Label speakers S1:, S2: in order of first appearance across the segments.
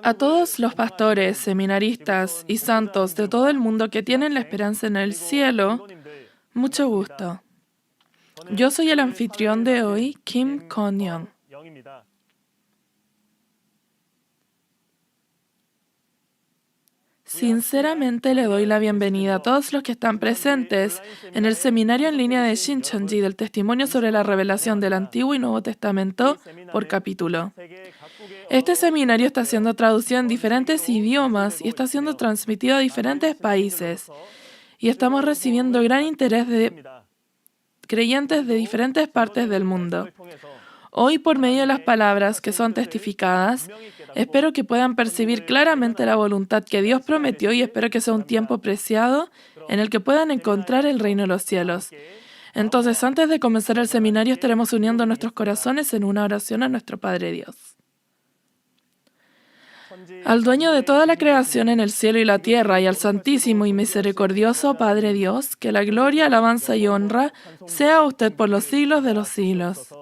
S1: A todos los pastores, seminaristas y santos de todo el mundo que tienen la esperanza en el cielo, mucho gusto. Yo soy el anfitrión de hoy, Kim Kon-young. Sinceramente le doy la bienvenida a todos los que están presentes en el seminario en línea de Shincheonji del testimonio sobre la revelación del Antiguo y Nuevo Testamento por capítulo. Este seminario está siendo traducido en diferentes idiomas y está siendo transmitido a diferentes países. Y estamos recibiendo gran interés de creyentes de diferentes partes del mundo. Hoy, por medio de las palabras que son testificadas, espero que puedan percibir claramente la voluntad que Dios prometió y espero que sea un tiempo preciado en el que puedan encontrar el reino de los cielos. Entonces, antes de comenzar el seminario, estaremos uniendo nuestros corazones en una oración a nuestro Padre Dios. Al dueño de toda la creación en el cielo y la tierra, y al santísimo y misericordioso Padre Dios, que la gloria, alabanza y honra sea a usted por los siglos de los siglos.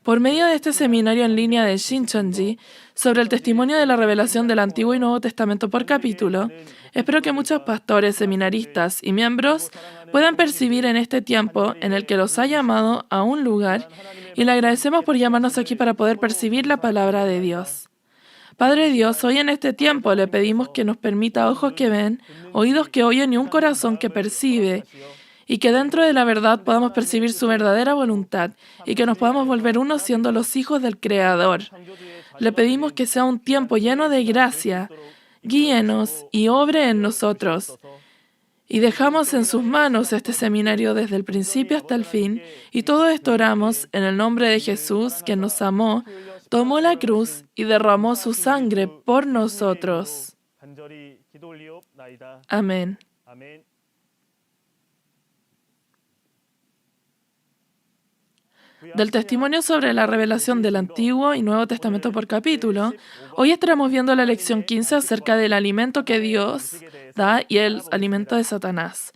S1: Por medio de este seminario en línea de Shincheonji sobre el testimonio de la revelación del Antiguo y Nuevo Testamento por capítulo, espero que muchos pastores, seminaristas y miembros puedan percibir en este tiempo en el que los ha llamado a un lugar y le agradecemos por llamarnos aquí para poder percibir la palabra de Dios. Padre Dios, hoy en este tiempo le pedimos que nos permita ojos que ven, oídos que oyen y un corazón que percibe, y que dentro de la verdad podamos percibir su verdadera voluntad y que nos podamos volver uno siendo los hijos del Creador. Le pedimos que sea un tiempo lleno de gracia, guíenos y obre en nosotros. Y dejamos en sus manos este seminario desde el principio hasta el fin, y todo esto oramos en el nombre de Jesús, quien nos amó, tomó la cruz y derramó su sangre por nosotros. Amén. Del testimonio sobre la revelación del Antiguo y Nuevo Testamento por capítulo, hoy estaremos viendo la lección 15 acerca del alimento que Dios da y el alimento de Satanás.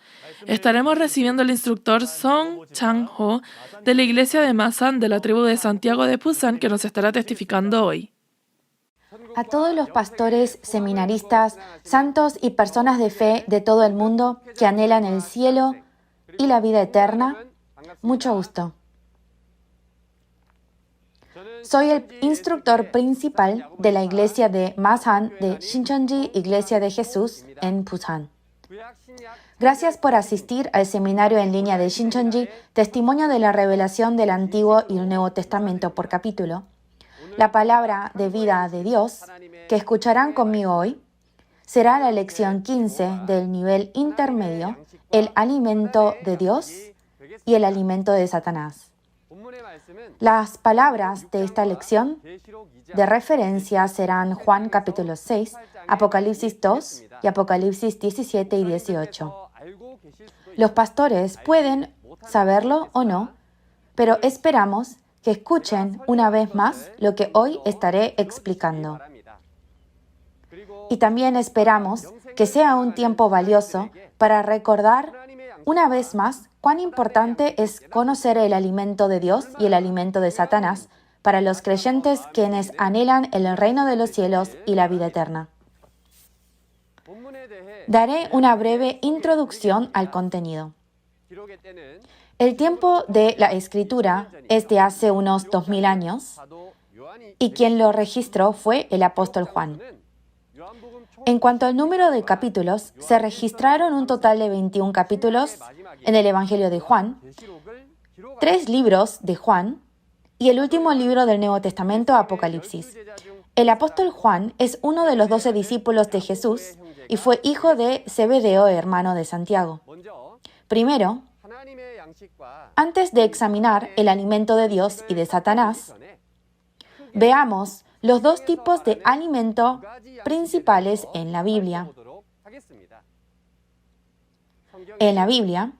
S1: Estaremos recibiendo al instructor Song Chang-ho de la iglesia de Masan de la tribu de Santiago de Busan, que nos estará testificando hoy.
S2: A todos los pastores, seminaristas, santos y personas de fe de todo el mundo que anhelan el cielo y la vida eterna, mucho gusto. Soy el instructor principal de la iglesia de Masan de Shincheonji, Iglesia de Jesús, en Busan. Gracias por asistir al seminario en línea de Shincheonji, Testimonio de la Revelación del Antiguo y el Nuevo Testamento por capítulo. La palabra de vida de Dios, que escucharán conmigo hoy, será la lección 15 del nivel intermedio, el alimento de Dios y el alimento de Satanás. Las palabras de esta lección de referencia serán Juan capítulo 6, Apocalipsis 2 y Apocalipsis 17 y 18. Los pastores pueden saberlo o no, pero esperamos que escuchen una vez más lo que hoy estaré explicando. Y también esperamos que sea un tiempo valioso para recordar una vez más cuán importante es conocer el alimento de Dios y el alimento de Satanás para los creyentes quienes anhelan el reino de los cielos y la vida eterna. Daré una breve introducción al contenido. El tiempo de la escritura es de hace unos 2000 años y quien lo registró fue el apóstol Juan. En cuanto al número de capítulos, se registraron un total de 21 capítulos en el Evangelio de Juan, 3 libros de Juan y el último libro del Nuevo Testamento, Apocalipsis. El apóstol Juan es uno de los 12 discípulos de Jesús y fue hijo de Zebedeo, hermano de Santiago. Primero, antes de examinar el alimento de Dios y de Satanás, veamos los dos tipos de alimento principales en la Biblia. En la Biblia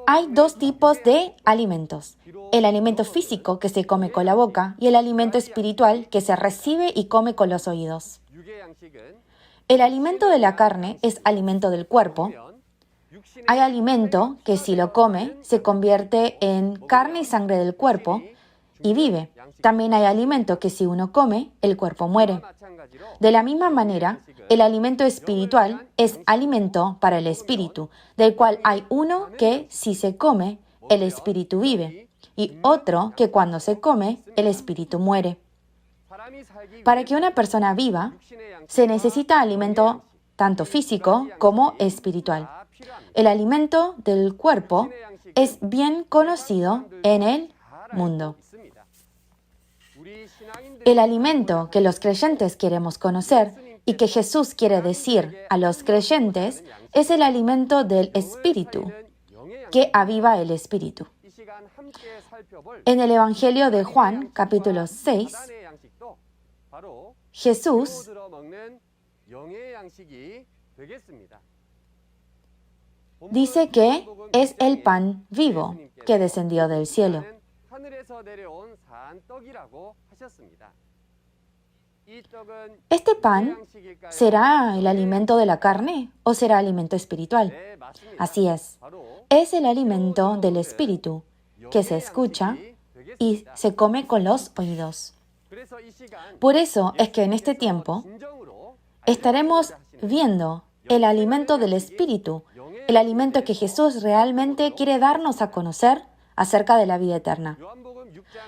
S2: hay dos tipos de alimentos: el alimento físico que se come con la boca y el alimento espiritual que se recibe y come con los oídos. El alimento de la carne es alimento del cuerpo. Hay alimento que si lo come se convierte en carne y sangre del cuerpo, y vive. También hay alimento que si uno come, el cuerpo muere. De la misma manera, el alimento espiritual es alimento para el espíritu, del cual hay uno que si se come, el espíritu vive, y otro que cuando se come, el espíritu muere. Para que una persona viva, se necesita alimento tanto físico como espiritual. El alimento del cuerpo es bien conocido en el mundo. El alimento que los creyentes queremos conocer y que Jesús quiere decir a los creyentes es el alimento del espíritu, que aviva el espíritu. En el Evangelio de Juan, capítulo 6, Jesús dice que es el pan vivo que descendió del cielo. ¿Este pan será el alimento de la carne o será alimento espiritual? Así es el alimento del espíritu que se escucha y se come con los oídos. Por eso es que en este tiempo estaremos viendo el alimento del espíritu, el alimento que Jesús realmente quiere darnos a conocer acerca de la vida eterna.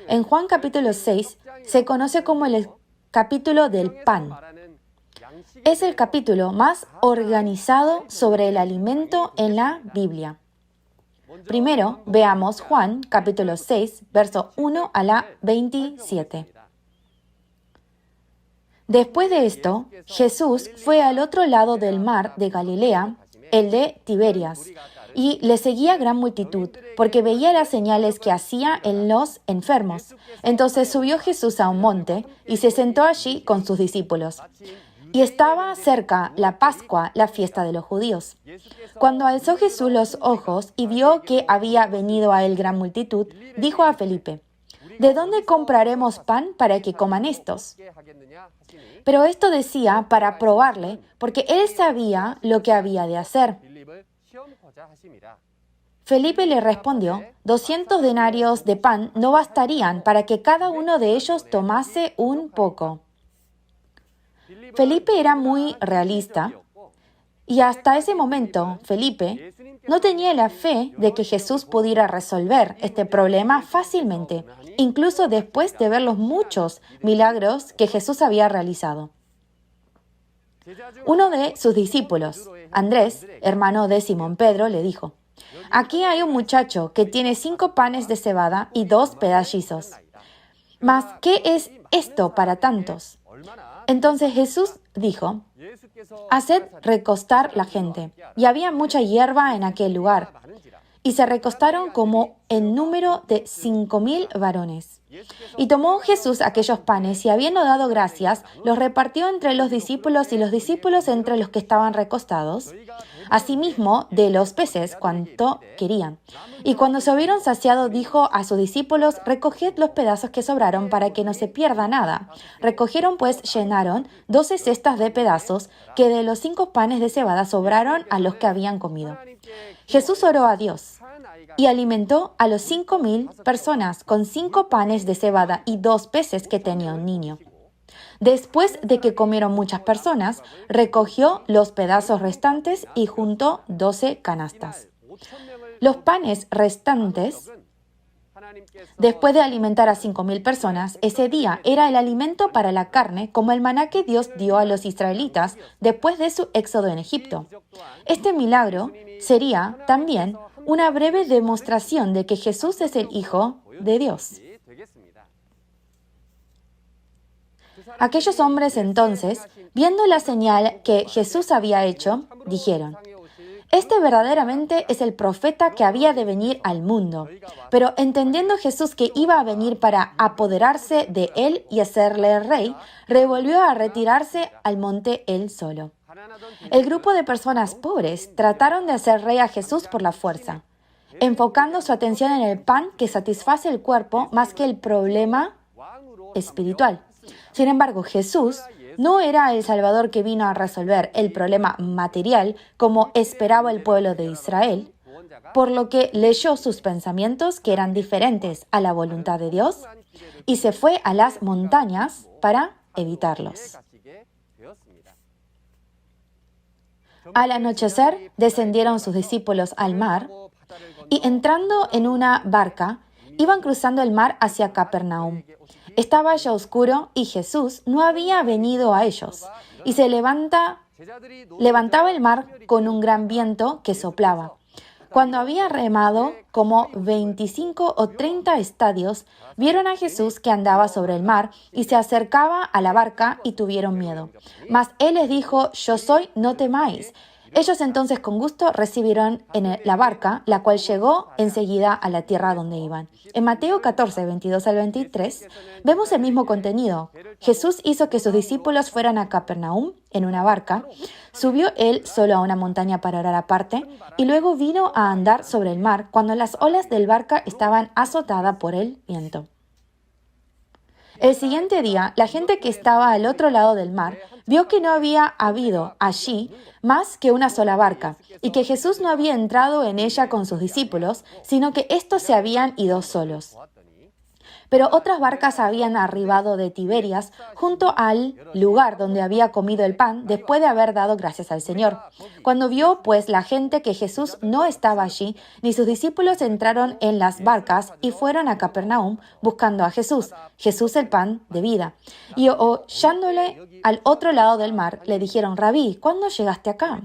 S2: En Juan capítulo 6 se conoce como el capítulo del pan. Es el capítulo más organizado sobre el alimento en la Biblia. Primero, veamos Juan capítulo 6, verso 1 a la 27. Después de esto, Jesús fue al otro lado del mar de Galilea, el de Tiberias, y le seguía gran multitud, porque veía las señales que hacía en los enfermos. Entonces subió Jesús a un monte y se sentó allí con sus discípulos. Y estaba cerca la Pascua, la fiesta de los judíos. Cuando alzó Jesús los ojos y vio que había venido a él gran multitud, dijo a Felipe: ¿De dónde compraremos pan para que coman estos? Pero esto decía para probarle, porque él sabía lo que había de hacer. Felipe le respondió: 200 denarios de pan no bastarían para que cada uno de ellos tomase un poco. Felipe era muy realista y hasta ese momento Felipe no tenía la fe de que Jesús pudiera resolver este problema fácilmente, incluso después de ver los muchos milagros que Jesús había realizado. Uno de sus discípulos, Andrés, hermano de Simón Pedro, le dijo: Aquí hay un muchacho que tiene 5 panes de cebada y 2 pedallizos. ¿Mas qué es esto para tantos? Entonces Jesús dijo: Haced recostar la gente. Y había mucha hierba en aquel lugar. Y se recostaron como en número de 5,000 varones. Y tomó Jesús aquellos panes y habiendo dado gracias, los repartió entre los discípulos y los discípulos entre los que estaban recostados. Asimismo, de los peces, cuanto querían. Y cuando se hubieron saciado, dijo a sus discípulos: Recoged los pedazos que sobraron para que no se pierda nada. Recogieron pues, llenaron 12 cestas de pedazos que de los 5 panes de cebada sobraron a los que habían comido. Jesús oró a Dios y alimentó a los 5,000 personas con 5 panes de cebada y 2 peces que tenía un niño. Después de que comieron muchas personas, recogió los pedazos restantes y juntó 12 canastas. Los panes restantes, después de alimentar a 5,000 personas, ese día era el alimento para la carne, como el maná que Dios dio a los israelitas después de su éxodo en Egipto. Este milagro sería también una breve demostración de que Jesús es el Hijo de Dios. Aquellos hombres entonces, viendo la señal que Jesús había hecho, dijeron: Este verdaderamente es el profeta que había de venir al mundo. Pero entendiendo Jesús que iba a venir para apoderarse de él y hacerle rey, revolvió a retirarse al monte él solo. El grupo de personas pobres trataron de hacer rey a Jesús por la fuerza, enfocando su atención en el pan que satisface el cuerpo más que el problema espiritual. Sin embargo, Jesús no era el Salvador que vino a resolver el problema material como esperaba el pueblo de Israel. por lo que leyó sus pensamientos que eran diferentes a la voluntad de Dios y se fue a las montañas para evitarlos. Al anochecer descendieron sus discípulos al mar y entrando en una barca, iban cruzando el mar hacia Capernaum. Estaba ya oscuro y Jesús no había venido a ellos, y se levantaba el mar con un gran viento que soplaba. Cuando había remado como 25 o 30 estadios, vieron a Jesús que andaba sobre el mar y se acercaba a la barca y tuvieron miedo. Mas él les dijo: Yo soy, no temáis. Ellos entonces con gusto recibieron en la barca, la cual llegó enseguida a la tierra donde iban. En Mateo 14, 22 al 23, vemos el mismo contenido. Jesús hizo que sus discípulos fueran a Capernaum en una barca, subió él solo a una montaña para orar aparte, y luego vino a andar sobre el mar cuando las olas del barca estaban azotadas por el viento. El siguiente día, la gente que estaba al otro lado del mar vio que no había habido allí más que una sola barca y que Jesús no había entrado en ella con sus discípulos, sino que éstos se habían ido solos. Pero otras barcas habían arribado de Tiberias junto al lugar donde había comido el pan después de haber dado gracias al Señor. Cuando vio pues la gente que Jesús no estaba allí, ni sus discípulos entraron en las barcas y fueron a Capernaum buscando a Jesús, Jesús el pan de vida. Y hallándole al otro lado del mar, le dijeron: Rabí, ¿cuándo llegaste acá?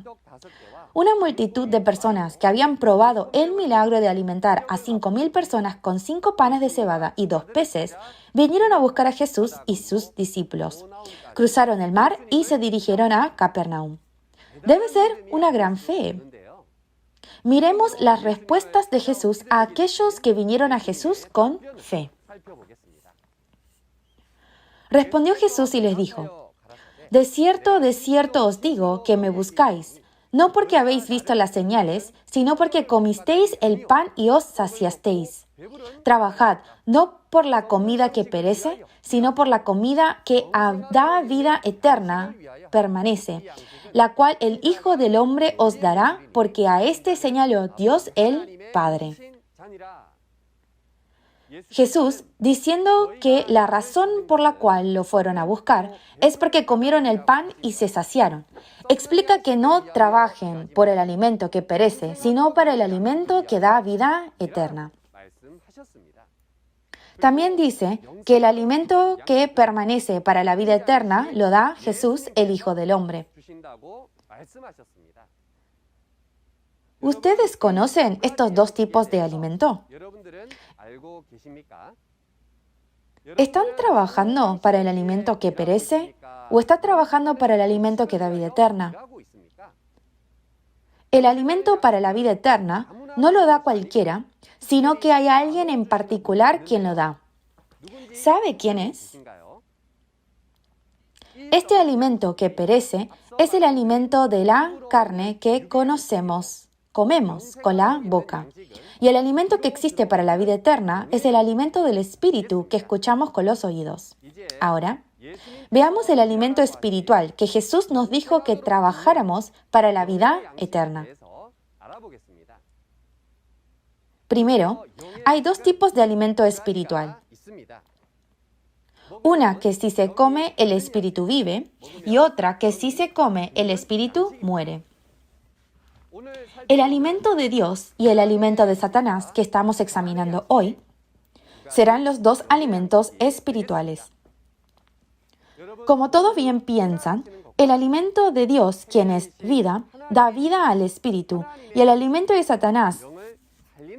S2: Una multitud de personas que habían probado el milagro de alimentar a 5,000 personas con 5 panes de cebada y 2 peces, vinieron a buscar a Jesús y sus discípulos. Cruzaron el mar y se dirigieron a Capernaum. Debe ser una gran fe. Miremos las respuestas de Jesús a aquellos que vinieron a Jesús con fe. Respondió Jesús y les dijo: de cierto os digo que me buscáis, no porque habéis visto las señales, sino porque comisteis el pan y os saciasteis. Trabajad, no por la comida que perece, sino por la comida que da vida eterna, permanece, la cual el Hijo del Hombre os dará, porque a este señaló Dios el Padre. Jesús, diciendo que la razón por la cual lo fueron a buscar es porque comieron el pan y se saciaron, explica que no trabajen por el alimento que perece, sino para el alimento que da vida eterna. También dice que el alimento que permanece para la vida eterna lo da Jesús, el Hijo del Hombre. ¿Ustedes conocen estos dos tipos de alimento? ¿Están trabajando para el alimento que perece o están trabajando para el alimento que da vida eterna? El alimento para la vida eterna no lo da cualquiera, sino que hay alguien en particular quien lo da. ¿Sabe quién es? Este alimento que perece es el alimento de la carne que comemos con la boca. Y el alimento que existe para la vida eterna es el alimento del espíritu que escuchamos con los oídos. Ahora, veamos el alimento espiritual que Jesús nos dijo que trabajáramos para la vida eterna. Primero, hay dos tipos de alimento espiritual. Una que si se come el espíritu vive y otra que si se come el espíritu muere. El alimento de Dios y el alimento de Satanás que estamos examinando hoy serán los dos alimentos espirituales. Como todos bien piensan, el alimento de Dios, quien es vida, da vida al espíritu, y el alimento de Satanás,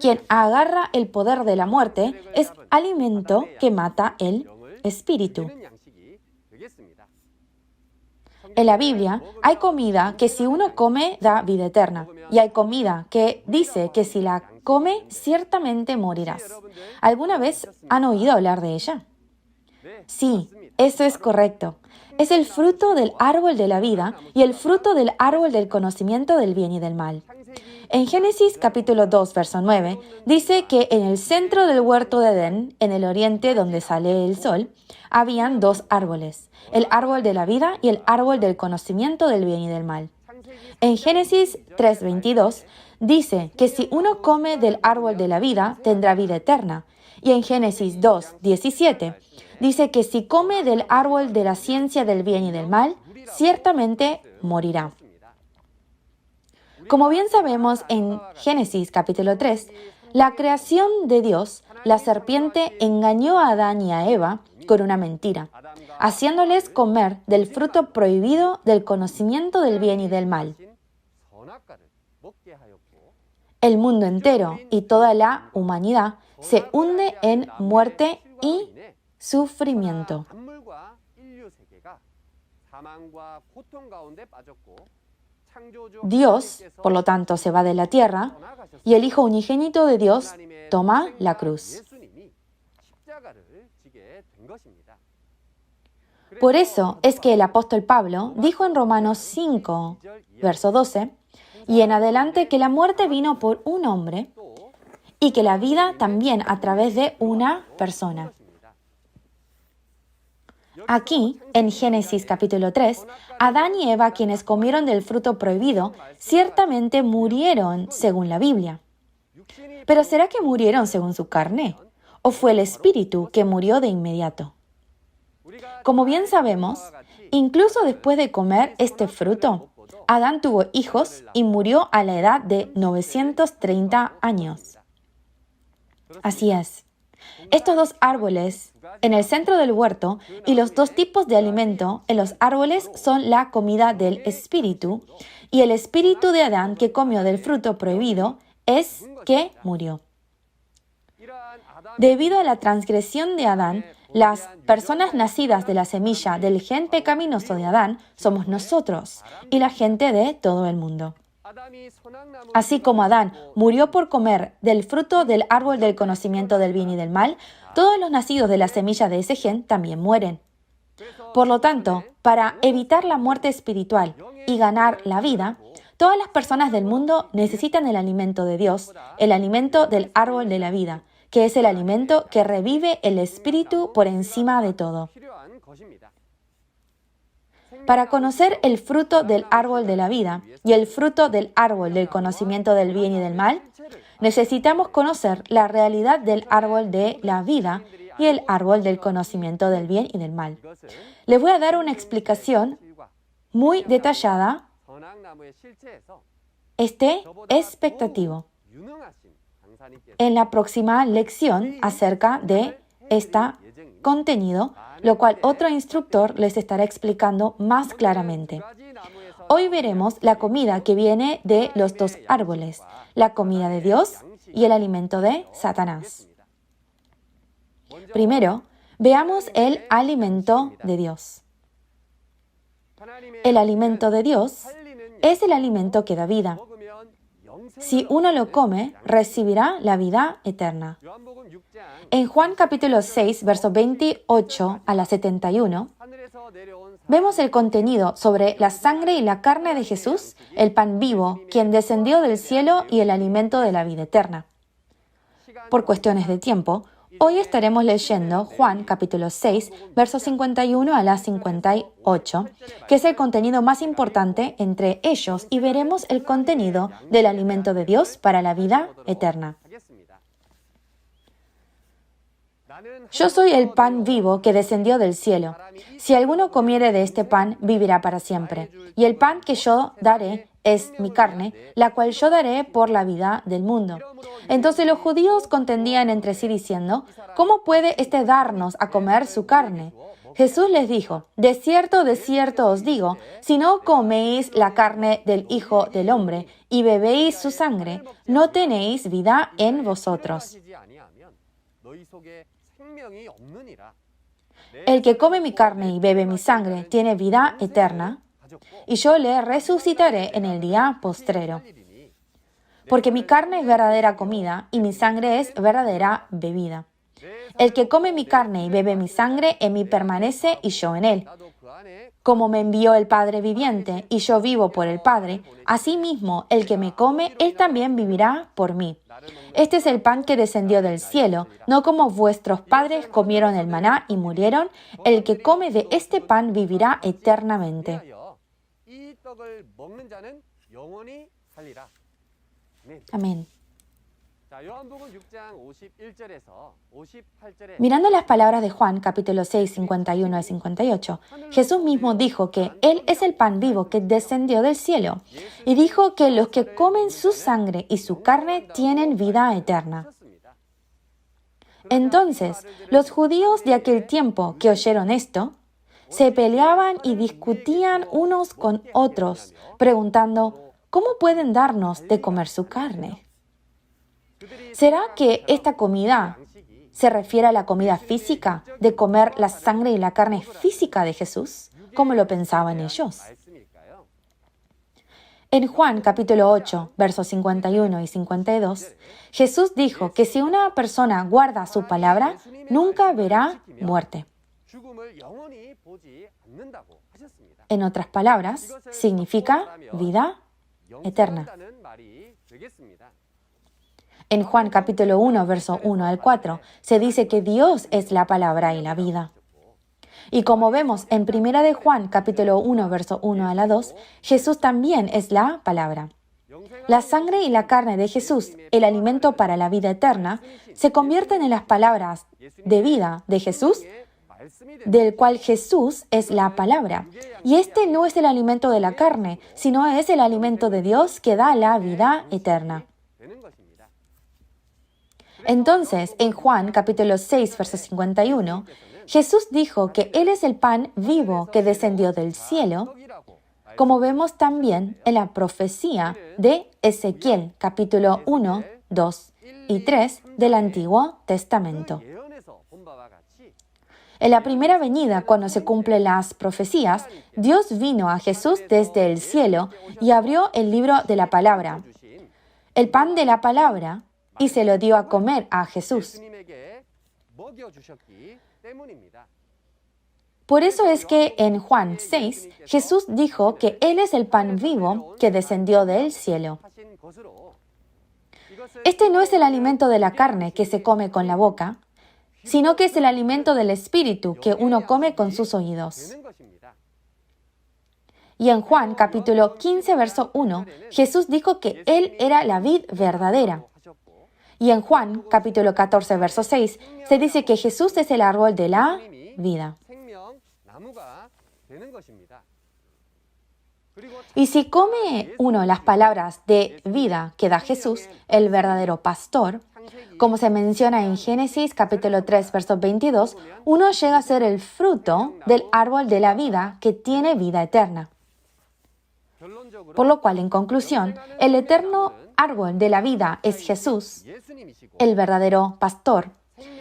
S2: quien agarra el poder de la muerte, es alimento que mata el espíritu. En la Biblia hay comida que si uno come da vida eterna, y hay comida que dice que si la come ciertamente morirás. ¿Alguna vez han oído hablar de ella? Sí, eso es correcto. Es el fruto del árbol de la vida y el fruto del árbol del conocimiento del bien y del mal. En Génesis capítulo 2, verso 9, dice que en el centro del huerto de Edén, en el oriente donde sale el sol, habían dos árboles, el árbol de la vida y el árbol del conocimiento del bien y del mal. En Génesis 3:22 dice que si uno come del árbol de la vida, tendrá vida eterna. Y en Génesis 2:17 dice que si come del árbol de la ciencia del bien y del mal, ciertamente morirá. Como bien sabemos en Génesis capítulo 3, la creación de Dios, la serpiente engañó a Adán y a Eva con una mentira, haciéndoles comer del fruto prohibido del conocimiento del bien y del mal. El mundo entero y toda la humanidad se hunde en muerte y sufrimiento. Dios, por lo tanto, se va de la tierra y el Hijo unigénito de Dios toma la cruz. Por eso es que el apóstol Pablo dijo en Romanos 5, verso 12, y en adelante que la muerte vino por un hombre y que la vida también a través de una persona. Aquí, en Génesis capítulo 3, Adán y Eva, quienes comieron del fruto prohibido, ciertamente murieron según la Biblia. Pero ¿será que murieron según su carne? ¿O fue el espíritu que murió de inmediato? Como bien sabemos, incluso después de comer este fruto, Adán tuvo hijos y murió a la edad de 930 años. Así es. Estos dos árboles en el centro del huerto y los dos tipos de alimento en los árboles son la comida del espíritu, y el espíritu de Adán que comió del fruto prohibido es que murió. Debido a la transgresión de Adán, las personas nacidas de la semilla del gen pecaminoso de Adán somos nosotros y la gente de todo el mundo. Así como Adán murió por comer del fruto del árbol del conocimiento del bien y del mal, todos los nacidos de la semilla de ese gen también mueren. Por lo tanto, para evitar la muerte espiritual y ganar la vida, todas las personas del mundo necesitan el alimento de Dios, el alimento del árbol de la vida, que es el alimento que revive el espíritu por encima de todo. Para conocer el fruto del árbol de la vida y el fruto del árbol del conocimiento del bien y del mal, necesitamos conocer la realidad del árbol de la vida y el árbol del conocimiento del bien y del mal. Les voy a dar una explicación muy detallada, expectativo, en la próxima lección acerca de este contenido, lo cual otro instructor les estará explicando más claramente. Hoy veremos la comida que viene de los dos árboles, la comida de Dios y el alimento de Satanás. Primero, veamos el alimento de Dios. El alimento de Dios es el alimento que da vida. Si uno lo come, recibirá la vida eterna. En Juan capítulo 6, versos 28 a la 71, vemos el contenido sobre la sangre y la carne de Jesús, el pan vivo, quien descendió del cielo y el alimento de la vida eterna. Por cuestiones de tiempo, hoy estaremos leyendo Juan capítulo 6, versos 51 a la 58, que es el contenido más importante entre ellos, y veremos el contenido del alimento de Dios para la vida eterna. Yo soy el pan vivo que descendió del cielo. Si alguno comiere de este pan, vivirá para siempre. Y el pan que yo daré es mi carne, la cual yo daré por la vida del mundo. Entonces los judíos contendían entre sí diciendo, ¿cómo puede éste darnos a comer su carne? Jesús les dijo, de cierto os digo, si no coméis la carne del Hijo del Hombre y bebéis su sangre, no tenéis vida en vosotros. El que come mi carne y bebe mi sangre tiene vida eterna, y yo le resucitaré en el día postrero. Porque mi carne es verdadera comida y mi sangre es verdadera bebida. El que come mi carne y bebe mi sangre, en mí permanece y yo en él. Como me envió el Padre viviente y yo vivo por el Padre, asimismo el que me come, él también vivirá por mí. Este es el pan que descendió del cielo, no como vuestros padres comieron el maná y murieron. El que come de este pan vivirá eternamente. Amén. Mirando las palabras de Juan, capítulo 6, 51 y 58, Jesús mismo dijo que Él es el pan vivo que descendió del cielo y dijo que los que comen su sangre y su carne tienen vida eterna. Entonces, los judíos de aquel tiempo que oyeron esto, se peleaban y discutían unos con otros, preguntando, ¿cómo pueden darnos de comer su carne? ¿Será que esta comida se refiere a la comida física, de comer la sangre y la carne física de Jesús, como lo pensaban ellos? En Juan capítulo 8, versos 51 y 52, Jesús dijo que si una persona guarda su palabra, nunca verá muerte. En otras palabras, significa vida eterna. En Juan capítulo 1, verso 1 al 4, se dice que Dios es la palabra y la vida. Y como vemos en 1 de Juan capítulo 1, verso 1 a la 2, Jesús también es la palabra. La sangre y la carne de Jesús, el alimento para la vida eterna, se convierten en las palabras de vida de Jesús, del cual Jesús es la palabra. Y este no es el alimento de la carne, sino es el alimento de Dios que da la vida eterna. Entonces, en Juan capítulo 6, verso 51, Jesús dijo que Él es el pan vivo que descendió del cielo, como vemos también en la profecía de Ezequiel capítulo 1, 2 y 3 del Antiguo Testamento. En la primera venida, cuando se cumplen las profecías, Dios vino a Jesús desde el cielo y abrió el libro de la palabra, el pan de la palabra, y se lo dio a comer a Jesús. Por eso es que en Juan 6, Jesús dijo que Él es el pan vivo que descendió del cielo. Este no es el alimento de la carne que se come con la boca, sino que es el alimento del espíritu que uno come con sus oídos. Y en Juan capítulo 15, verso 1, Jesús dijo que Él era la vid verdadera. Y en Juan capítulo 14, verso 6, se dice que Jesús es el árbol de la vida. Y si come uno las palabras de vida que da Jesús, el verdadero pastor, como se menciona en Génesis capítulo 3, verso 22, uno llega a ser el fruto del árbol de la vida que tiene vida eterna. Por lo cual, en conclusión, el eterno árbol de la vida es Jesús, el verdadero pastor,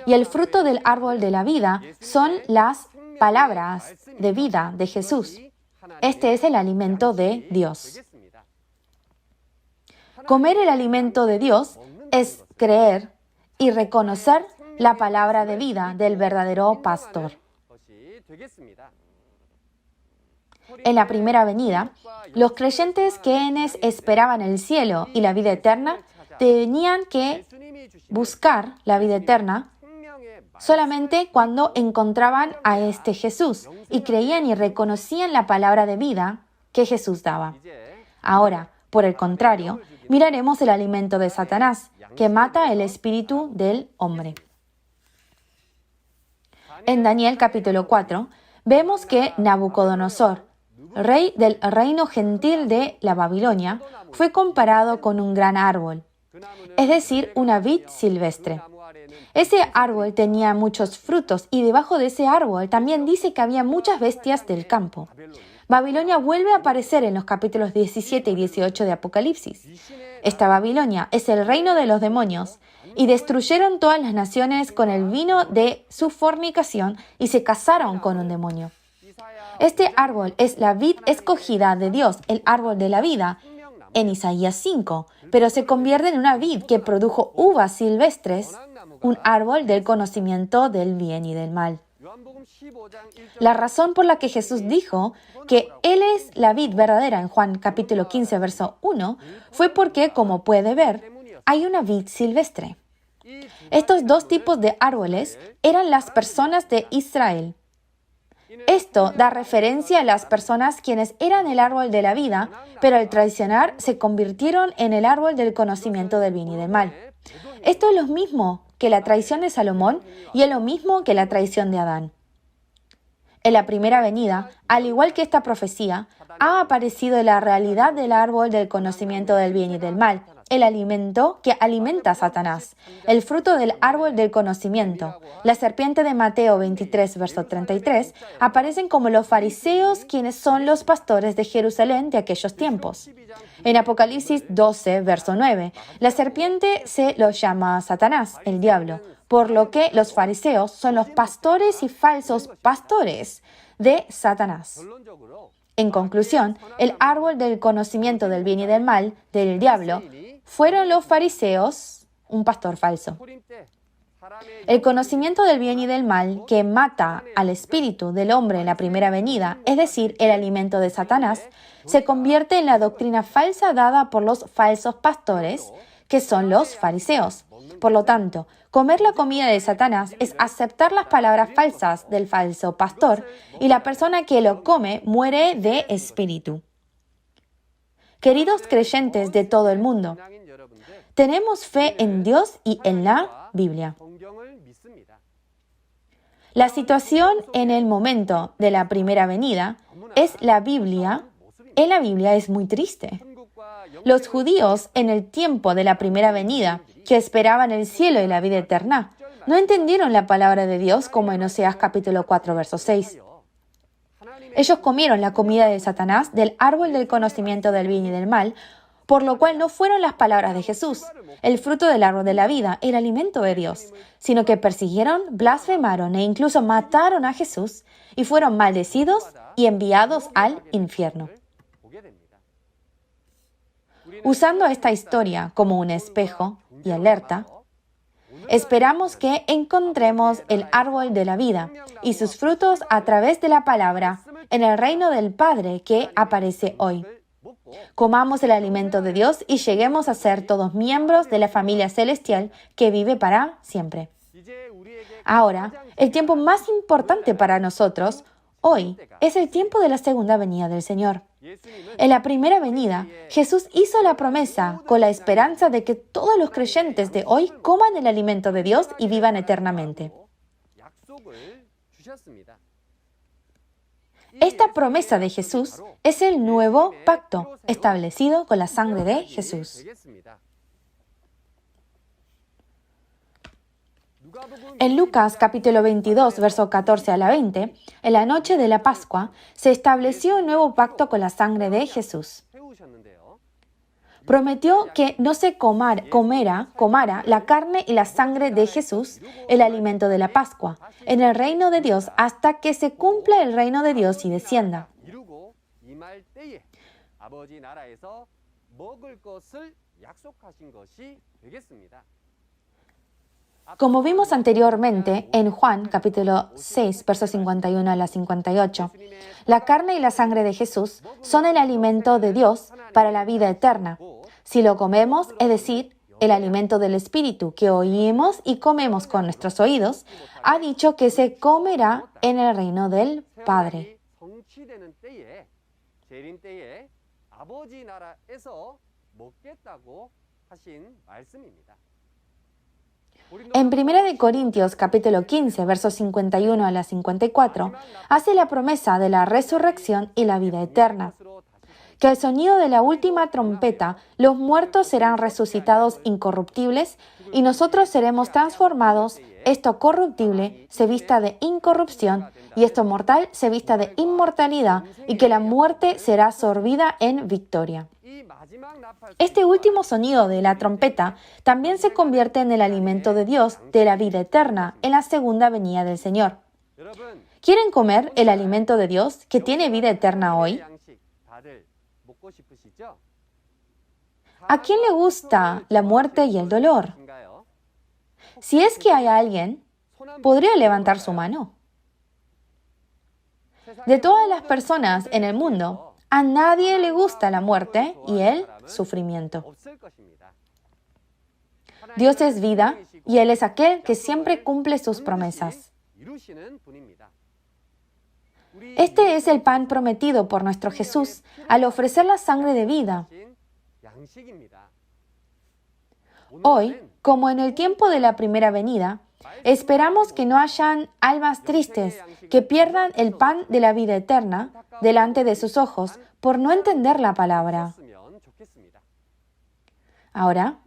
S2: y el fruto del árbol de la vida son las palabras de vida de Jesús. Este es el alimento de Dios. Comer el alimento de Dios es creer y reconocer la palabra de vida del verdadero pastor. En la primera venida, los creyentes quienes esperaban el cielo y la vida eterna tenían que buscar la vida eterna solamente cuando encontraban a este Jesús y creían y reconocían la palabra de vida que Jesús daba. Ahora, por el contrario, miraremos el alimento de Satanás, que mata el espíritu del hombre. En Daniel capítulo 4, vemos que Nabucodonosor, rey del reino gentil de la Babilonia, fue comparado con un gran árbol, es decir, una vid silvestre. Ese árbol tenía muchos frutos y debajo de ese árbol también dice que había muchas bestias del campo. Babilonia vuelve a aparecer en los capítulos 17 y 18 de Apocalipsis. Esta Babilonia es el reino de los demonios y destruyeron todas las naciones con el vino de su fornicación y se casaron con un demonio. Este árbol es la vid escogida de Dios, el árbol de la vida, en Isaías 5, pero se convierte en una vid que produjo uvas silvestres, un árbol del conocimiento del bien y del mal. La razón por la que Jesús dijo que Él es la vid verdadera en Juan capítulo 15, verso 1, fue porque, como puede ver, hay una vid silvestre. Estos dos tipos de árboles eran las personas de Israel. Esto da referencia a las personas quienes eran el árbol de la vida, pero al traicionar se convirtieron en el árbol del conocimiento del bien y del mal. Esto es lo mismo que la traición de Salomón y es lo mismo que la traición de Adán. En la primera venida, al igual que esta profecía, ha aparecido la realidad del árbol del conocimiento del bien y del mal, el alimento que alimenta a Satanás, el fruto del árbol del conocimiento. La serpiente de Mateo 23, verso 33, aparecen como los fariseos, quienes son los pastores de Jerusalén de aquellos tiempos. En Apocalipsis 12, verso 9, la serpiente se lo llama Satanás, el diablo, por lo que los fariseos son los pastores y falsos pastores de Satanás. En conclusión, el árbol del conocimiento del bien y del mal, del diablo, fueron los fariseos, un pastor falso. El conocimiento del bien y del mal que mata al espíritu del hombre en la primera venida, es decir, el alimento de Satanás, se convierte en la doctrina falsa dada por los falsos pastores, que son los fariseos. Por lo tanto, comer la comida de Satanás es aceptar las palabras falsas del falso pastor, y la persona que lo come muere de espíritu. Queridos creyentes de todo el mundo, tenemos fe en Dios y en la Biblia. La situación en el momento de la primera venida en la Biblia es muy triste. Los judíos en el tiempo de la primera venida, que esperaban el cielo y la vida eterna, no entendieron la palabra de Dios como en Oseas capítulo 4, verso 6. Ellos comieron la comida de Satanás del árbol del conocimiento del bien y del mal, por lo cual no fueron las palabras de Jesús, el fruto del árbol de la vida, el alimento de Dios, sino que persiguieron, blasfemaron e incluso mataron a Jesús y fueron maldecidos y enviados al infierno. Usando esta historia como un espejo y alerta, esperamos que encontremos el árbol de la vida y sus frutos a través de la palabra en el reino del Padre que aparece hoy. Comamos el alimento de Dios y lleguemos a ser todos miembros de la familia celestial que vive para siempre. Ahora, el tiempo más importante para nosotros hoy es el tiempo de la segunda venida del Señor. En la primera venida, Jesús hizo la promesa con la esperanza de que todos los creyentes de hoy coman el alimento de Dios y vivan eternamente. Esta promesa de Jesús es el nuevo pacto establecido con la sangre de Jesús. En Lucas capítulo 22, verso 14 a la 20, en la noche de la Pascua, se estableció un nuevo pacto con la sangre de Jesús. Prometió que no se comara la carne y la sangre de Jesús, el alimento de la Pascua, en el reino de Dios hasta que se cumpla el reino de Dios y descienda. Como vimos anteriormente en Juan capítulo 6, versos 51 a la 58, la carne y la sangre de Jesús son el alimento de Dios para la vida eterna. Si lo comemos, es decir, el alimento del Espíritu que oímos y comemos con nuestros oídos, ha dicho que se comerá en el reino del Padre. En 1 Corintios capítulo 15, versos 51 a la 54, hace la promesa de la resurrección y la vida eterna. Que al sonido de la última trompeta, los muertos serán resucitados incorruptibles y nosotros seremos transformados, esto corruptible se vista de incorrupción y esto mortal se vista de inmortalidad, y que la muerte será sorbida en victoria. Este último sonido de la trompeta también se convierte en el alimento de Dios de la vida eterna en la segunda venida del Señor. ¿Quieren comer el alimento de Dios que tiene vida eterna hoy? ¿A quién le gusta la muerte y el dolor? Si es que hay alguien, ¿podría levantar su mano? De todas las personas en el mundo, a nadie le gusta la muerte y el sufrimiento. Dios es vida y Él es aquel que siempre cumple sus promesas. Este es el pan prometido por nuestro Jesús al ofrecer la sangre de vida. Hoy, como en el tiempo de la primera venida, esperamos que no hayan almas tristes que pierdan el pan de la vida eterna delante de sus ojos por no entender la palabra. Ahora,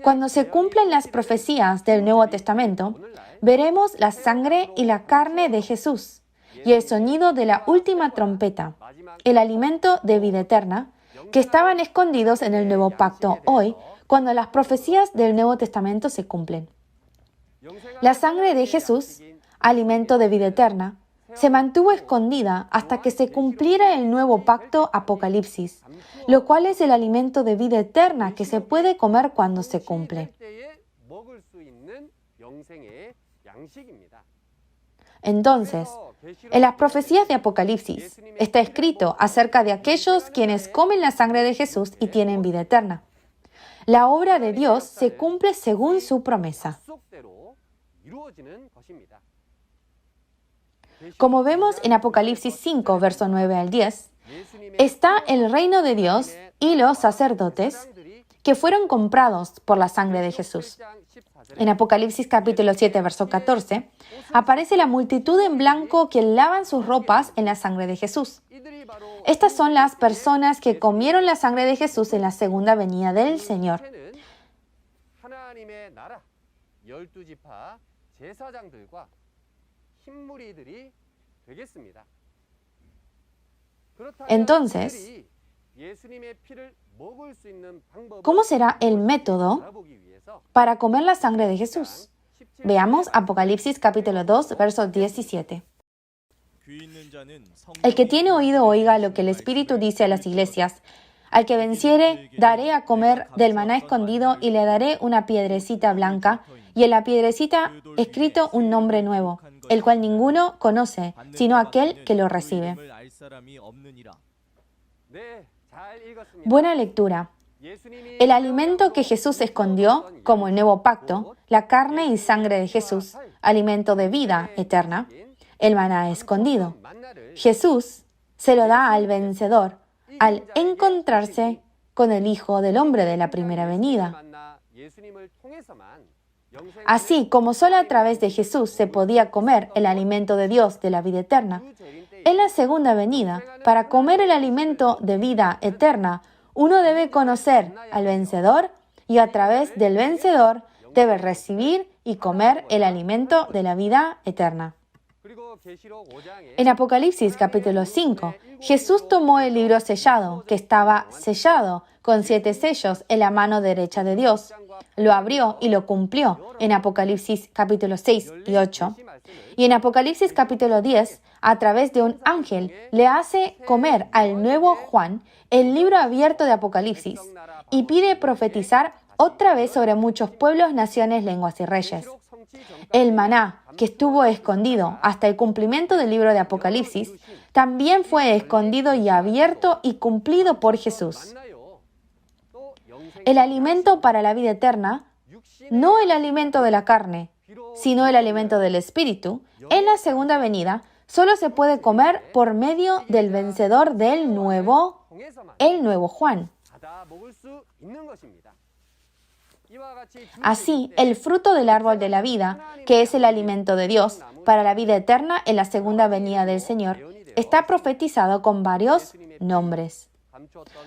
S2: cuando se cumplen las profecías del Nuevo Testamento, veremos la sangre y la carne de Jesús y el sonido de la última trompeta, el alimento de vida eterna, que estaban escondidos en el Nuevo Pacto hoy, cuando las profecías del Nuevo Testamento se cumplen. La sangre de Jesús, alimento de vida eterna, se mantuvo escondida hasta que se cumpliera el nuevo pacto Apocalipsis, lo cual es el alimento de vida eterna que se puede comer cuando se cumple. Entonces, en las profecías de Apocalipsis está escrito acerca de aquellos quienes comen la sangre de Jesús y tienen vida eterna. La obra de Dios se cumple según su promesa. Como vemos en Apocalipsis 5, verso 9 al 10, está el reino de Dios y los sacerdotes que fueron comprados por la sangre de Jesús. En Apocalipsis capítulo 7, verso 14, aparece la multitud en blanco que lavan sus ropas en la sangre de Jesús. Estas son las personas que comieron la sangre de Jesús en la segunda venida del Señor. Entonces, ¿cómo será el método para comer la sangre de Jesús? Veamos Apocalipsis capítulo 2, verso 17. El que tiene oído oiga lo que el Espíritu dice a las iglesias. Al que venciere, daré a comer del maná escondido y le daré una piedrecita blanca y en la piedrecita escrito un nombre nuevo, el cual ninguno conoce, sino aquel que lo recibe. Buena lectura. El alimento que Jesús escondió, como el nuevo pacto, la carne y sangre de Jesús, alimento de vida eterna, el maná escondido. Jesús se lo da al vencedor al encontrarse con el Hijo del Hombre de la primera venida. Así como solo a través de Jesús se podía comer el alimento de Dios de la vida eterna, en la segunda venida, para comer el alimento de vida eterna, uno debe conocer al vencedor y a través del vencedor debe recibir y comer el alimento de la vida eterna. En Apocalipsis capítulo 5, Jesús tomó el libro sellado, que estaba sellado con 7 sellos en la mano derecha de Dios. Lo abrió y lo cumplió en Apocalipsis capítulo 6 y 8. Y en Apocalipsis capítulo 10, a través de un ángel, le hace comer al nuevo Juan el libro abierto de Apocalipsis y pide profetizar otra vez sobre muchos pueblos, naciones, lenguas y reyes. El maná, que estuvo escondido hasta el cumplimiento del libro de Apocalipsis, también fue escondido y abierto y cumplido por Jesús. El alimento para la vida eterna, no el alimento de la carne, sino el alimento del Espíritu, en la segunda venida, solo se puede comer por medio del vencedor del nuevo, el nuevo Juan. Así, el fruto del árbol de la vida, que es el alimento de Dios para la vida eterna en la segunda venida del Señor, está profetizado con varios nombres.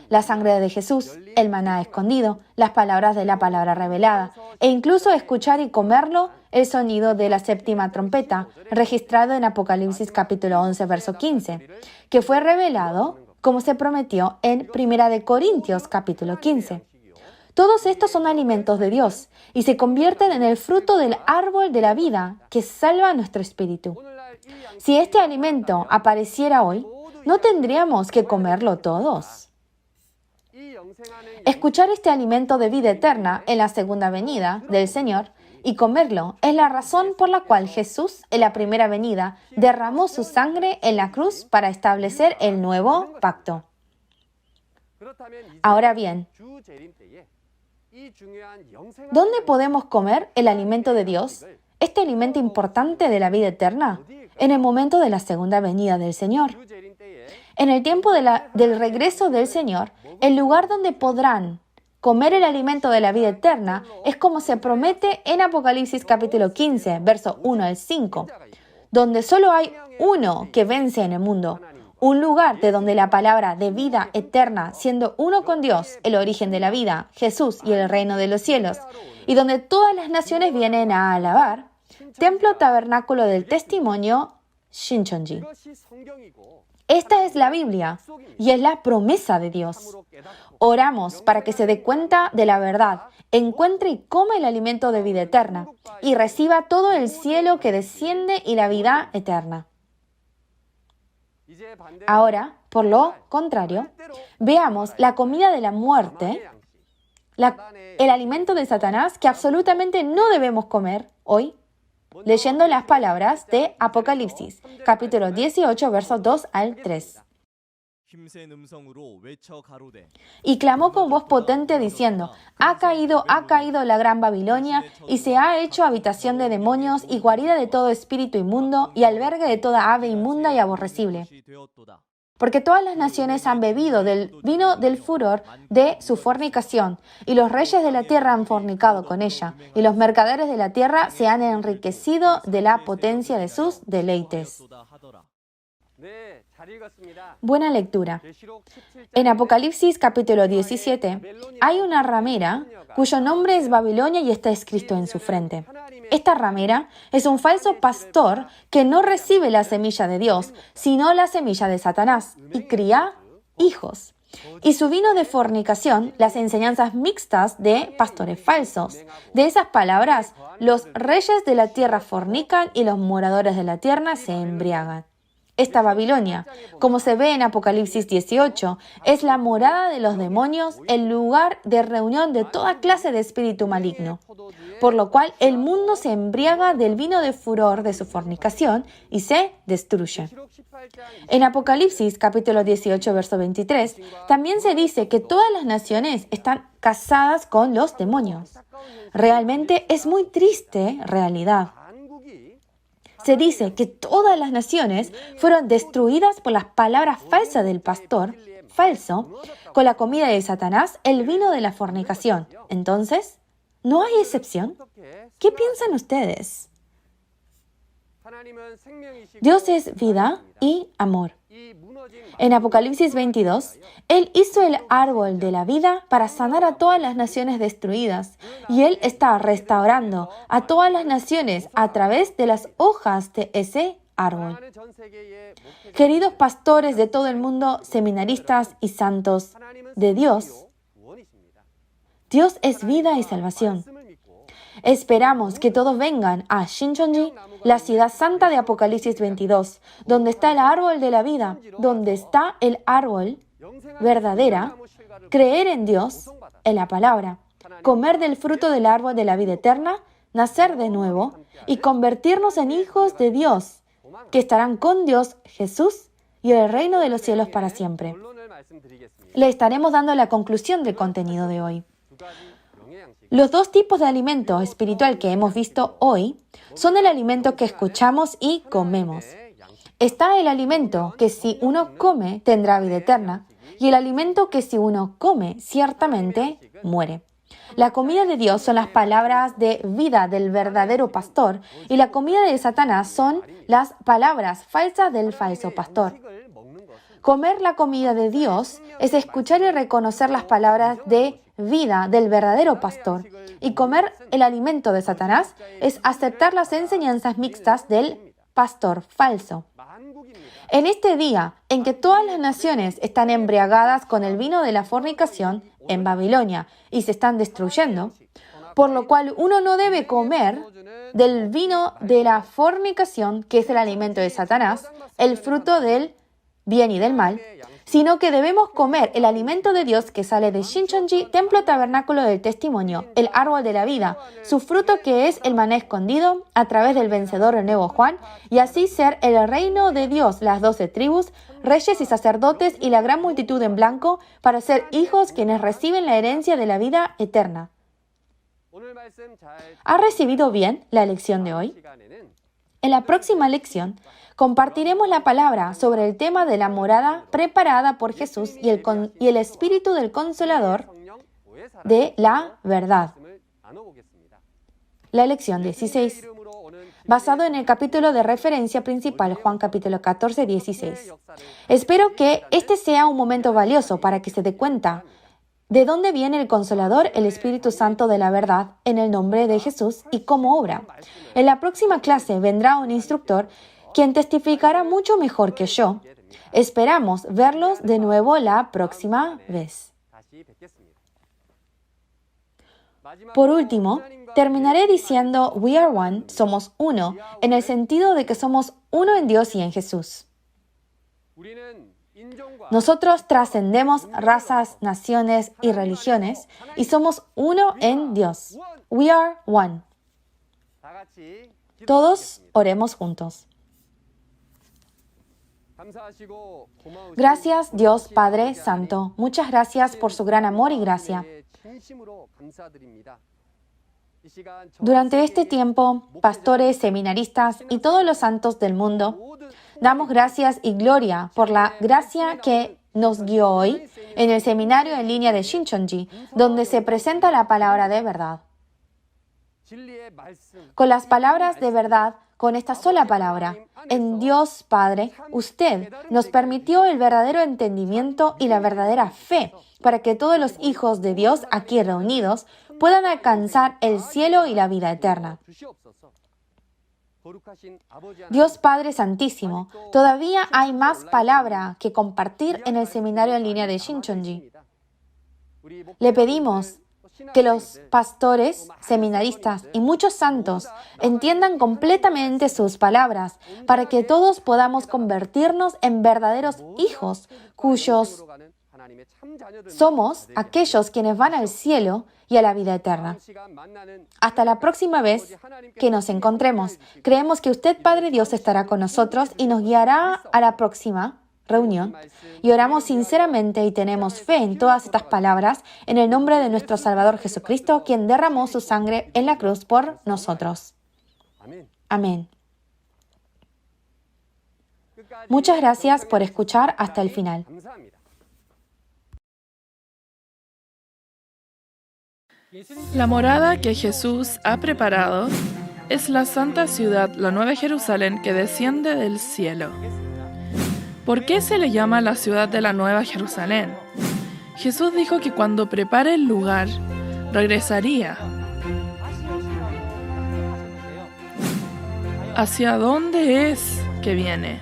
S2: La sangre de Jesús, el maná escondido, las palabras de la palabra revelada, e incluso escuchar y comerlo, el sonido de la séptima trompeta, registrado en Apocalipsis capítulo 11, verso 15, que fue revelado como se prometió en 1 Corintios capítulo 15. Todos estos son alimentos de Dios y se convierten en el fruto del árbol de la vida que salva nuestro espíritu. Si este alimento apareciera hoy, ¿no tendríamos que comerlo todos? Escuchar este alimento de vida eterna en la segunda venida del Señor y comerlo es la razón por la cual Jesús, en la primera venida, derramó su sangre en la cruz para establecer el nuevo pacto. Ahora bien, ¿dónde podemos comer el alimento de Dios, este alimento importante de la vida eterna? en el momento de la segunda venida del Señor. En el tiempo del regreso del Señor, el lugar donde podrán comer el alimento de la vida eterna es como se promete en Apocalipsis capítulo 15, verso 1 al 5, donde solo hay uno que vence en el mundo, un lugar de donde la palabra de vida eterna, siendo uno con Dios, el origen de la vida, Jesús y el reino de los cielos, y donde todas las naciones vienen a alabar, templo tabernáculo del testimonio, Shincheonji. Esta es la Biblia y es la promesa de Dios. Oramos para que se dé cuenta de la verdad, encuentre y coma el alimento de vida eterna y reciba todo el cielo que desciende y la vida eterna. Ahora, por lo contrario, veamos la comida de la muerte, el alimento de Satanás que absolutamente no debemos comer hoy, leyendo las palabras de Apocalipsis, capítulo 18, versos 2 al 3. Y clamó con voz potente diciendo, ha caído la gran Babilonia, y se ha hecho habitación de demonios y guarida de todo espíritu inmundo y albergue de toda ave inmunda y aborrecible. Porque todas las naciones han bebido del vino del furor de su fornicación, y los reyes de la tierra han fornicado con ella, y los mercaderes de la tierra se han enriquecido de la potencia de sus deleites. Buena lectura. En Apocalipsis capítulo 17 hay una ramera cuyo nombre es Babilonia y está escrito en su frente. Esta ramera es un falso pastor que no recibe la semilla de Dios, sino la semilla de Satanás, y cría hijos. Y su vino de fornicación, las enseñanzas mixtas de pastores falsos. De esas palabras, los reyes de la tierra fornican y los moradores de la tierra se embriagan. Esta Babilonia, como se ve en Apocalipsis 18, es la morada de los demonios, el lugar de reunión de toda clase de espíritu maligno, por lo cual el mundo se embriaga del vino de furor de su fornicación y se destruye. En Apocalipsis capítulo 18, verso 23, también se dice que todas las naciones están casadas con los demonios. Realmente es muy triste realidad. Se dice que todas las naciones fueron destruidas por las palabras falsas del pastor falso, con la comida de Satanás, el vino de la fornicación. Entonces, ¿no hay excepción? ¿Qué piensan ustedes? Dios es vida y amor. En Apocalipsis 22, Él hizo el árbol de la vida para sanar a todas las naciones destruidas, y Él está restaurando a todas las naciones a través de las hojas de ese árbol. Queridos pastores de todo el mundo, seminaristas y santos de Dios, Dios es vida y salvación. Esperamos que todos vengan a Shincheonji, la ciudad santa de Apocalipsis 22, donde está el árbol de la vida, donde está el árbol verdadera, creer en Dios, en la palabra, comer del fruto del árbol de la vida eterna, nacer de nuevo y convertirnos en hijos de Dios, que estarán con Dios, Jesús y el reino de los cielos para siempre. Le estaremos dando la conclusión del contenido de hoy. Los dos tipos de alimento espiritual que hemos visto hoy son el alimento que escuchamos y comemos. Está el alimento que si uno come tendrá vida eterna y el alimento que si uno come ciertamente muere. La comida de Dios son las palabras de vida del verdadero pastor y la comida de Satanás son las palabras falsas del falso pastor. Comer la comida de Dios es escuchar y reconocer las palabras de vida del verdadero pastor, y comer el alimento de Satanás es aceptar las enseñanzas mixtas del pastor falso. En este día en que todas las naciones están embriagadas con el vino de la fornicación en Babilonia y se están destruyendo, por lo cual uno no debe comer del vino de la fornicación, que es el alimento de Satanás, el fruto del bien y del mal, sino que debemos comer el alimento de Dios que sale de Shincheonji, templo tabernáculo del testimonio, el árbol de la vida, su fruto que es el maná escondido a través del vencedor el nuevo Juan, y así ser el reino de Dios, las 12 tribus, reyes y sacerdotes y la gran multitud en blanco, para ser hijos quienes reciben la herencia de la vida eterna. ¿Ha recibido bien la lección de hoy? En la próxima lección, compartiremos la palabra sobre el tema de la morada preparada por Jesús y el Espíritu del Consolador de la verdad. La lección 16, basado en el capítulo de referencia principal, Juan capítulo 14, 16. Espero que este sea un momento valioso para que se dé cuenta de dónde viene el Consolador, el Espíritu Santo de la verdad, en el nombre de Jesús y cómo obra. En la próxima clase vendrá un instructor quien testificará mucho mejor que yo. Esperamos verlos de nuevo la próxima vez. Por último, terminaré diciendo We are one, somos uno, en el sentido de que somos uno en Dios y en Jesús. Nosotros trascendemos razas, naciones y religiones y somos uno en Dios. We are one. Todos oremos juntos. Gracias, Dios Padre Santo. Muchas gracias por su gran amor y gracia. Durante este tiempo, pastores, seminaristas y todos los santos del mundo, damos gracias y gloria por la gracia que nos guió hoy en el seminario en línea de Shincheonji, donde se presenta la palabra de verdad. Con las palabras de verdad, con esta sola palabra, en Dios Padre, usted nos permitió el verdadero entendimiento y la verdadera fe para que todos los hijos de Dios aquí reunidos puedan alcanzar el cielo y la vida eterna. Dios Padre Santísimo, todavía hay más palabra que compartir en el seminario en línea de Shincheonji. Le pedimos que los pastores, seminaristas y muchos santos entiendan completamente sus palabras para que todos podamos convertirnos en verdaderos hijos cuyos somos aquellos quienes van al cielo y a la vida eterna. Hasta la próxima vez que nos encontremos, creemos que usted, Padre Dios, estará con nosotros y nos guiará a la próxima reunión. Y oramos sinceramente y tenemos fe en todas estas palabras en el nombre de nuestro Salvador Jesucristo, quien derramó su sangre en la cruz por nosotros. Amén. Muchas gracias por escuchar hasta el final.
S1: La morada que Jesús ha preparado es la santa ciudad, la Nueva Jerusalén, que desciende del cielo. ¿Por qué se le llama la ciudad de la Nueva Jerusalén? Jesús dijo que cuando prepare el lugar, regresaría. ¿Hacia dónde es que viene?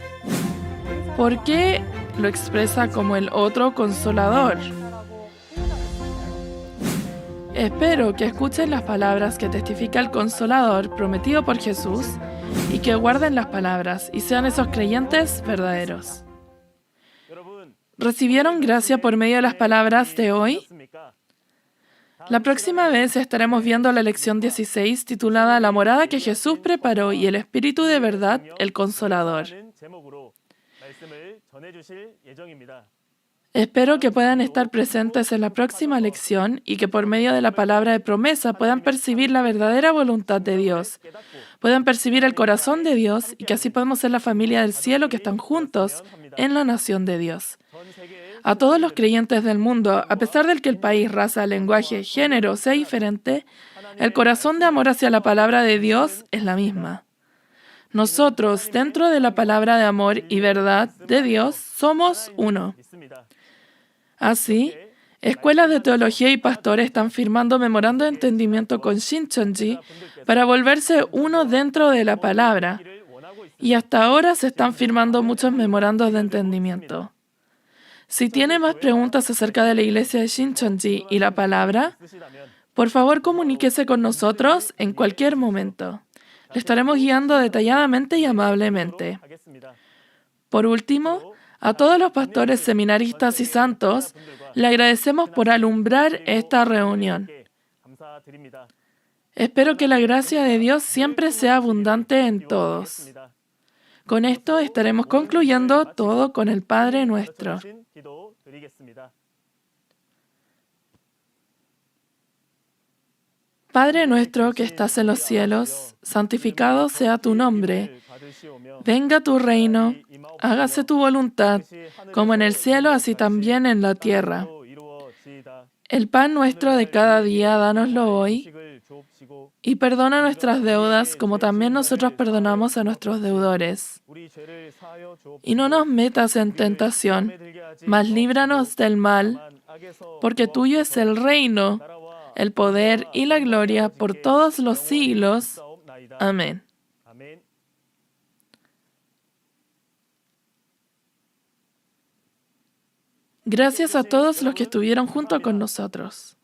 S1: ¿Por qué lo expresa como el otro consolador? Espero que escuchen las palabras que testifica el Consolador prometido por Jesús y que guarden las palabras y sean esos creyentes verdaderos. ¿Recibieron gracia por medio de las palabras de hoy? La próxima vez estaremos viendo la lección 16 titulada La morada que Jesús preparó y el Espíritu de verdad, el Consolador. Espero que puedan estar presentes en la próxima lección y que por medio de la palabra de promesa puedan percibir la verdadera voluntad de Dios, puedan percibir el corazón de Dios y que así podamos ser la familia del cielo que están juntos en la nación de Dios. A todos los creyentes del mundo, a pesar de que el país, raza, lenguaje, género sea diferente, el corazón de amor hacia la palabra de Dios es la misma. Nosotros, dentro de la palabra de amor y verdad de Dios, somos uno. Así, escuelas de teología y pastores están firmando memorando de entendimiento con Shincheonji para volverse uno dentro de la palabra. Y hasta ahora se están firmando muchos memorandos de entendimiento. Si tiene más preguntas acerca de la iglesia de Shincheonji y la palabra, por favor comuníquese con nosotros en cualquier momento. Le estaremos guiando detalladamente y amablemente. Por último, a todos los pastores, seminaristas y santos, le agradecemos por alumbrar esta reunión. Espero que la gracia de Dios siempre sea abundante en todos. Con esto estaremos concluyendo todo con el Padre Nuestro. Padre nuestro que estás en los cielos, santificado sea tu nombre. Venga tu reino, hágase tu voluntad, como en el cielo, así también en la tierra. El pan nuestro de cada día, dánoslo hoy, y perdona nuestras deudas, como también nosotros perdonamos a nuestros deudores. Y no nos metas en tentación, mas líbranos del mal, porque tuyo es el reino, el poder y la gloria por todos los siglos. Amén. Gracias a todos los que estuvieron junto con nosotros.